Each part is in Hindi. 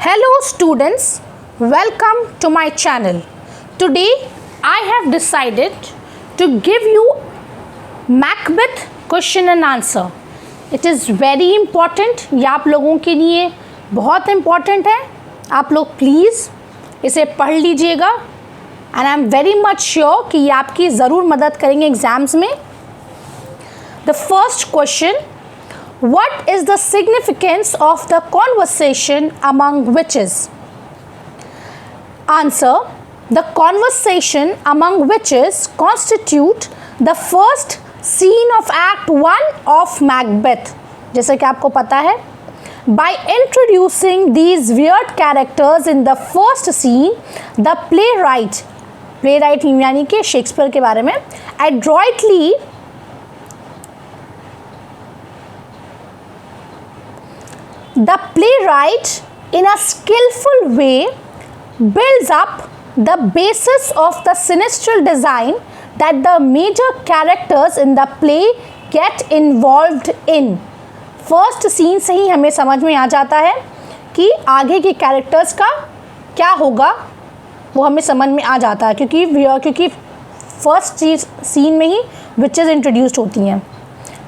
Hello students, welcome to my channel. Today I have decided to give you Macbeth question and answer. It is very important. ये आप लोगों के लिए बहुत important है. आप लोग प्लीज़ इसे पढ़ लीजिएगा and I am very much sure कि ये आपकी ज़रूर मदद करेंगे एग्ज़ाम्स में. The first question: What is the significance of the conversation among witches? Answer: The conversation among witches constitute the first scene of Act 1 of Macbeth. जैसे कि आपको पता है, by introducing these weird characters in the first scene, the playwright यानी कि शेक्सपियर के बारे में adroitly the playwright in a skillful way builds up the basis of the sinister design that the major characters in the play get involved in. First scene से ही हमें समझ में आ जाता है कि आगे के कैरेक्टर्स का क्या होगा, वो हमें समझ में आ जाता है क्योंकि फर्स्ट सीन में ही विचेस इंट्रोड्यूस्ड होती हैं.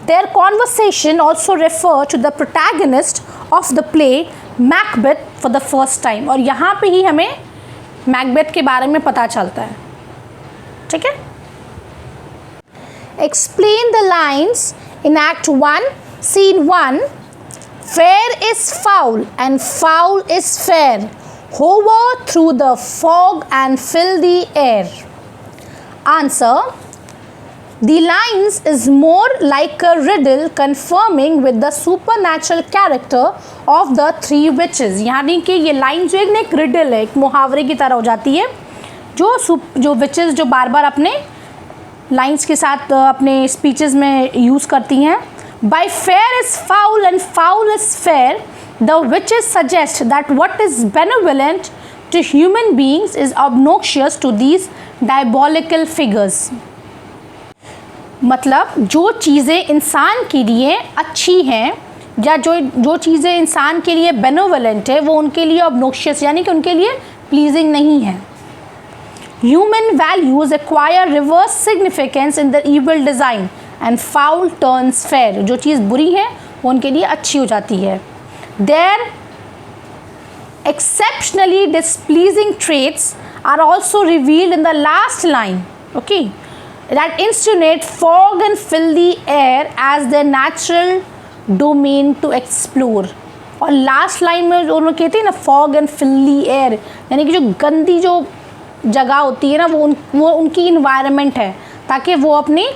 Their conversation also refer to the protagonist of the play Macbeth for the first time. और यहाँ पे ही हमें मैकबेथ के बारे में पता चलता है. ठीक है. Explain the lines in Act 1, Scene 1. Fair is foul and foul is fair. Hover through the fog and fill the air. Answer: The lines is more like a riddle confirming with the supernatural character of the three witches. यानी कि ये लाइन जो एक रिडल है, एक मुहावरे की तरह हो जाती है जो विचेस जो बार बार अपने लाइंस के साथ अपने स्पीचेस में यूज़ करती हैं. By fair is foul and foul is fair, the witches suggest that what is benevolent to human beings is obnoxious to these diabolical figures. मतलब जो चीज़ें इंसान के लिए अच्छी हैं या जो चीज़ें इंसान के लिए बेनोवलेंट है वो उनके लिए ऑब्नोक्शियस यानी कि उनके लिए प्लीजिंग नहीं है. Human values acquire reverse significance in the evil design and foul turns fair. जो चीज़ बुरी है वो उनके लिए अच्छी हो जाती है. Their exceptionally displeasing traits are also revealed in the last line. Okay, that insinuate fog and fill the air as their natural domain to explore. और लास्ट लाइन में जो उन्होंने कहते हैं ना fog and fill the air, यानी कि जो गंदी जो जगह होती है ना वो उनकी इन्वायरमेंट है ताकि वो अपनी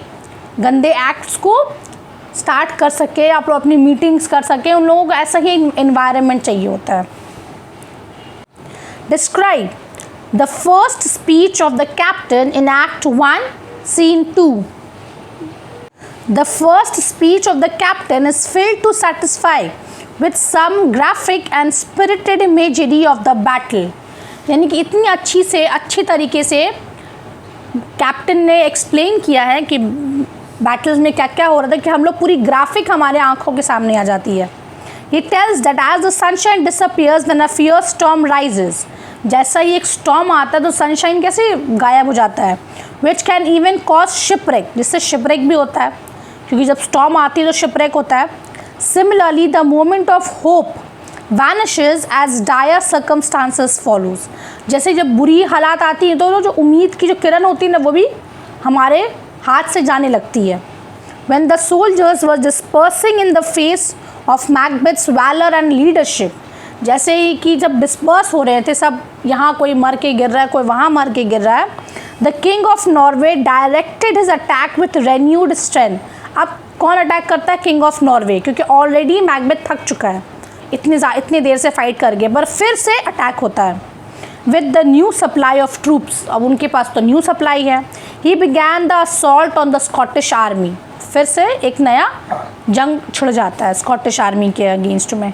गंदे एक्ट्स को स्टार्ट कर सके, आप लोग अपनी मीटिंग्स कर सके. उन लोगों को ऐसा ही इन्वायरमेंट चाहिए होता है. Describe the first speech of the captain in Act 1, Scene 2. The first speech of the captain is filled to satisfy with some graphic and spirited imagery of the battle. यानी कि इतनी अच्छी तरीके से कैप्टन ने एक्सप्लेन किया है कि बैटल्स में क्या क्या हो रहा था कि हम लोग पूरी ग्राफिक हमारे आंखों के सामने आ जाती है. He tells that as the sunshine disappears then a fierce storm rises. जैसा ही एक स्टॉर्म आता है तो सनशाइन कैसे गायब हो जाता है. Which can even cause shipwreck, जिससे शिपरेक भी होता है क्योंकि जब स्टॉर्म आती है तो शिपरेक होता है. Similarly the moment of hope vanishes as dire circumstances follows. जैसे जब बुरी हालात आती हैं तो जो उम्मीद की जो किरण होती है ना वो भी हमारे हाथ से जाने लगती है. When the soldiers were dispersing in the face of Macbeth's valour and leadership. जैसे ही कि जब डिस्पर्स हो रहे थे सब, यहाँ कोई मर के गिर रहा है, कोई वहाँ मर के गिर रहा है. The king of Norway directed his attack with renewed strength. अब कौन अटैक करता है? किंग ऑफ नॉर्वे, क्योंकि ऑलरेडी मैकबेथ थक चुका है इतनी देर से फाइट करके, पर फिर से अटैक होता है. With the new supply of troops, अब उनके पास तो न्यू सप्लाई है. He began the assault on the Scottish army. फिर से एक नया जंग छिड़ जाता है स्कॉटिश आर्मी के अगेंस्ट में.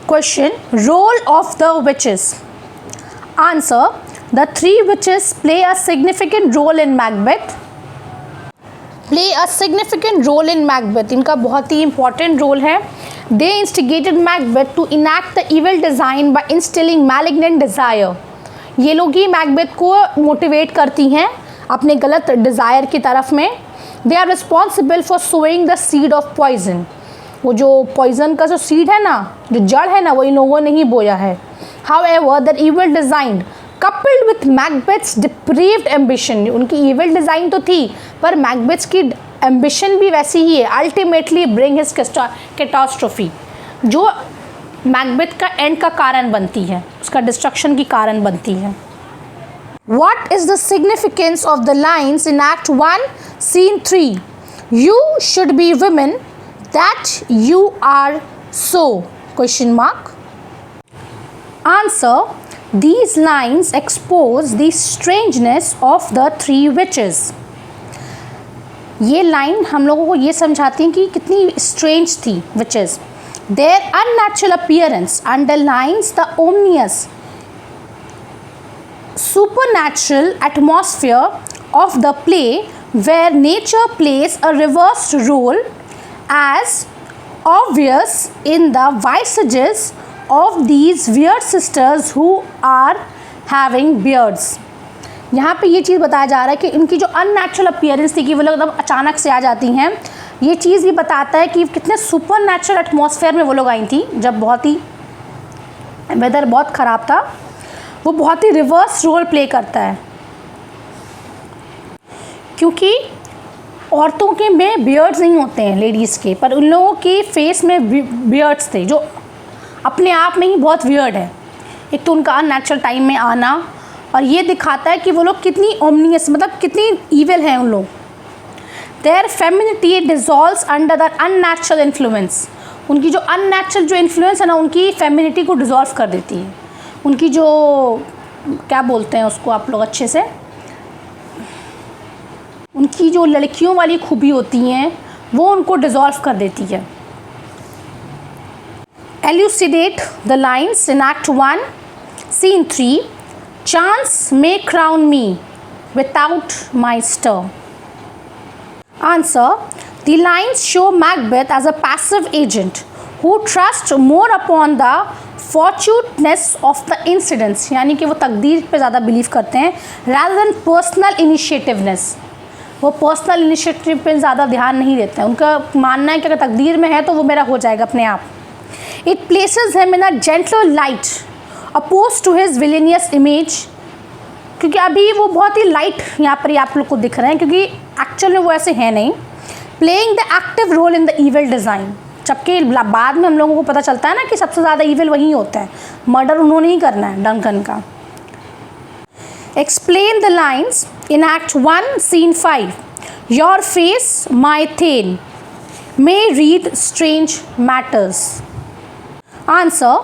Question: Role of the witches. Answer: The three witches play a significant role in Macbeth. Play a significant role in Macbeth. इनका बहुत ही important role है They instigated Macbeth to enact the evil design by instilling malignant desire. ये लोग ही मैकबेथ को मोटिवेट करती हैं अपने गलत डिज़ायर की तरफ में. They are responsible for sowing the seed of poison. वो जो पॉइजन का जो सीड है ना, जो जड़ है ना, वो इन लोगों ने ही बोया है. However, their evil design coupled with Macbeth's depraved ambition, उनकी evil design तो थी पर मैकबेथ की ambition भी वैसी ही है. Ultimately bring his catastrophe, जो मैकबेथ का एंड का कारण बनती है, उसका डिस्ट्रक्शन की कारण बनती है. What is the significance of the lines in Act 1, Scene 3? You should be women that you are so? Question mark. Answer. These lines expose the strangeness of the three witches. ये लाइन हम लोगों को ये समझाती हैं कि कितनी स्ट्रेंज थी witches. Their unnatural appearance underlines the ominous supernatural atmosphere of the play, where nature plays a reversed role, as obvious in the visages of these weird sisters who are having beards. यहाँ पे ये चीज़ बताया जा रहा है कि इनकी जो अननेचुरल अपीयरेंस थी कि वो लोग एकदम अचानक से आ जाती हैं. ये चीज़ भी बताता है कि कितने सुपर नेचुरल एटमॉस्फेयर में वो लोग आई थी जब बहुत ही वेदर बहुत ख़राब था. वो बहुत ही रिवर्स रोल प्ले करता है क्योंकि औरतों के में बियर्ड्स नहीं होते हैं लेडीज़ के, पर उन लोगों के फेस में बियर्ड्स थे जो अपने आप में ही बहुत वियर्ड है. एक तो उनका अननेचुरल टाइम में आना, और ये दिखाता है कि वो लोग कितनी ओमनियस मतलब कितनी ईविल हैं उन लोग. Their femininity dissolves under the unnatural influence. उनकी जो अननेचुरल जो इन्फ्लुएंस है ना, उनकी फेमिनिटी को डिज़ोल्व कर देती है. उनकी जो क्या बोलते हैं उसको आप लोग अच्छे से, उनकी जो लड़कियों वाली खूबी होती हैं वो उनको डिज़ोल्व कर देती है. Elucidate the lines in Act 1, Scene 3. Chance may crown me without my stir. Answer. The lines show Macbeth as a passive agent who trusts more upon the fortuitousness of the incidents, यानी कि वो तकदीर पे ज़्यादा बिलीव करते हैं rather than personal initiativeness. वो पर्सनल इनिशिएटिव पे ज़्यादा ध्यान नहीं देते हैं. उनका मानना है कि अगर तकदीर में है तो वो मेरा हो जाएगा अपने आप. It places him in a gentler light opposed to his villainous image, क्योंकि अभी वो बहुत ही लाइट यहाँ पर आप लोग को दिख रहे हैं क्योंकि एक्चुअल में वो ऐसे हैं नहीं. Playing the active role in the evil design, जबकि बाद में हम लोगों को पता चलता है ना कि सबसे ज़्यादा ईविल वही होता है, मर्डर उन्होंने ही करना है डंकन का. Explain the lines in act 1 scene 5. Your face my thane may read strange matters. Answer.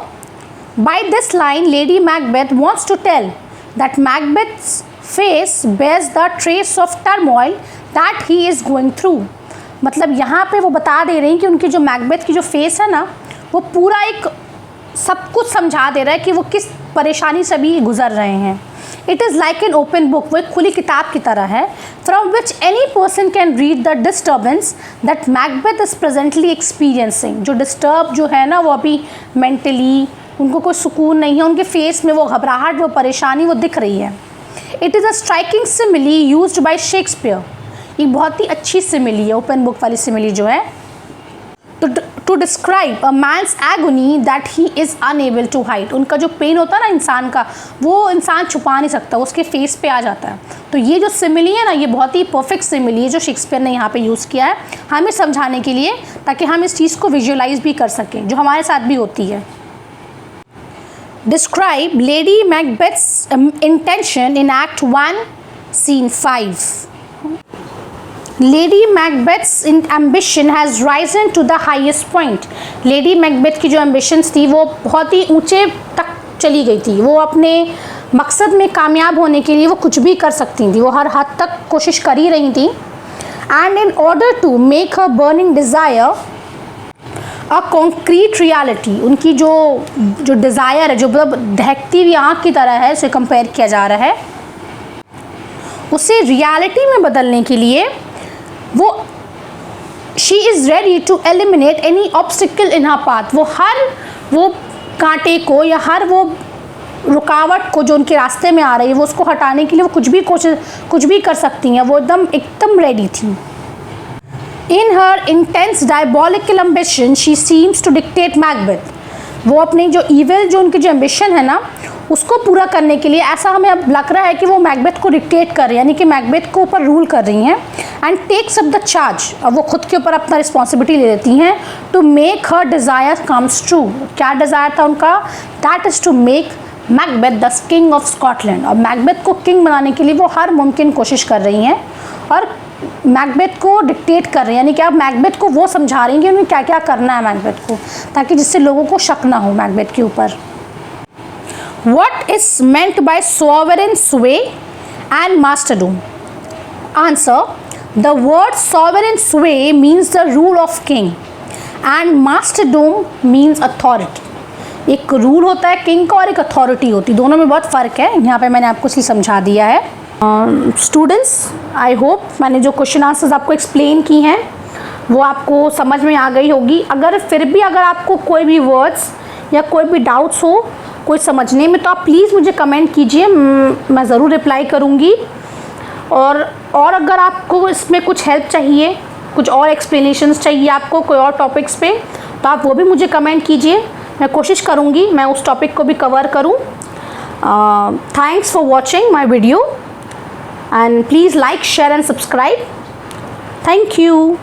By this line, Lady Macbeth wants to tell that Macbeth's face bears the trace of turmoil that he is going through. मतलब यहाँ पे वो बता दे रही हैं कि उनकी जो मैकबेथ की जो फेस है ना, वो पूरा एक सब कुछ समझा दे रहा है कि वो किस परेशानी से भी गुजर रहे हैं. It is like an open book, वो एक खुली किताब की तरह है, from which any person can read the disturbance that Macbeth is presently experiencing. जो डिस्टर्ब जो है ना, वो अभी मेंटली उनको कोई सुकून नहीं है, उनके फेस में वो घबराहट, वो परेशानी वो दिख रही है. It is a striking simile used by Shakespeare. ये बहुत ही अच्छी सिमिली है, ओपन बुक वाली सिमिली जो है, to describe a man's agony that he is unable to hide. उनका जो पेन होता है ना इंसान का, वो इंसान छुपा नहीं सकता, उसके फेस पे आ जाता है. तो ये जो सिमिली है ना, ये बहुत ही परफेक्ट सिमिली है जो शेक्सपियर ने यहाँ पे यूज़ किया है हमें समझाने के लिए, ताकि हम इस चीज़ को विजुअलाइज भी कर सकें जो हमारे साथ भी होती है. Describe lady Macbeth's intention in act 1 scene 5. Lady Macbeth's ambition has risen to the highest point. Lady Macbeth की जो एम्बिशंस थी वो बहुत ही ऊंचे तक चली गई थी. वो अपने मकसद में कामयाब होने के लिए वो कुछ भी कर सकती थी, वो हर हद तक कोशिश कर ही रही थी. And in order to make her burning desire a concrete reality, उनकी जो डिज़ायर है, जो मतलब दहकती हुई आँख की तरह है, उसे कंपेयर किया जा रहा है, उसे रियलिटी में बदलने के लिए वो she is ready to eliminate any obstacle in her path. वो कांटे को या हर वो रुकावट को जो उनके रास्ते में आ रही है वो उसको हटाने के लिए वो कुछ भी कर सकती हैं। वो एकदम रेडी थी। In her intense diabolical ambition she seems to dictate Macbeth. वो अपनी जो उनकी जो एम्बिशन है ना उसको पूरा करने के लिए ऐसा हमें अब लग रहा है कि वो मैकबेथ को डिक्टेट कर रही हैं, यानी कि मैकबेथ को ऊपर रूल कर रही हैं। And takes up the charge, अब वो खुद के ऊपर अपना रिस्पॉन्सिबिलिटी ले लेती हैं to make her desire comes true. क्या डिज़ायर था उनका? That is to make Macbeth the king of Scotland. और मैकबेथ को किंग बनाने के लिए वो हर मुमकिन कोशिश कर रही हैं और मैकबेथ को डिक्टेट कर रही हैं, यानी कि आप मैकबेथ को वो समझा रही हैं कि उन्हें क्या क्या करना है मैकबेथ को, ताकि जिससे लोगों को शक ना हो मैकबेथ के ऊपर। What is meant by sovereign sway and masterdom? Answer: the word sovereign sway means the rule of king and masterdom means authority. एक रूल होता है किंग का और एक अथॉरिटी होती है, दोनों में बहुत फ़र्क है। यहाँ पे मैंने आपको इसलिए समझा दिया है। स्टूडेंट्स, आई होप मैंने जो क्वेश्चन आंसर्स आपको एक्सप्लेन की हैं वो आपको समझ में आ गई होगी। अगर आपको कोई भी वर्ड्स या कोई भी डाउट्स हो कोई समझने में, तो आप प्लीज़ मुझे कमेंट कीजिए, मैं ज़रूर रिप्लाई करूँगी। और अगर आपको इसमें कुछ हेल्प चाहिए, कुछ और एक्सप्लेनेशंस चाहिए आपको कोई और टॉपिक्स पे, तो आप वो भी मुझे कमेंट कीजिए। मैं कोशिश करूँगी मैं उस टॉपिक को भी कवर करूँ। Thanks for watching my video and please like, share and subscribe. Thank you.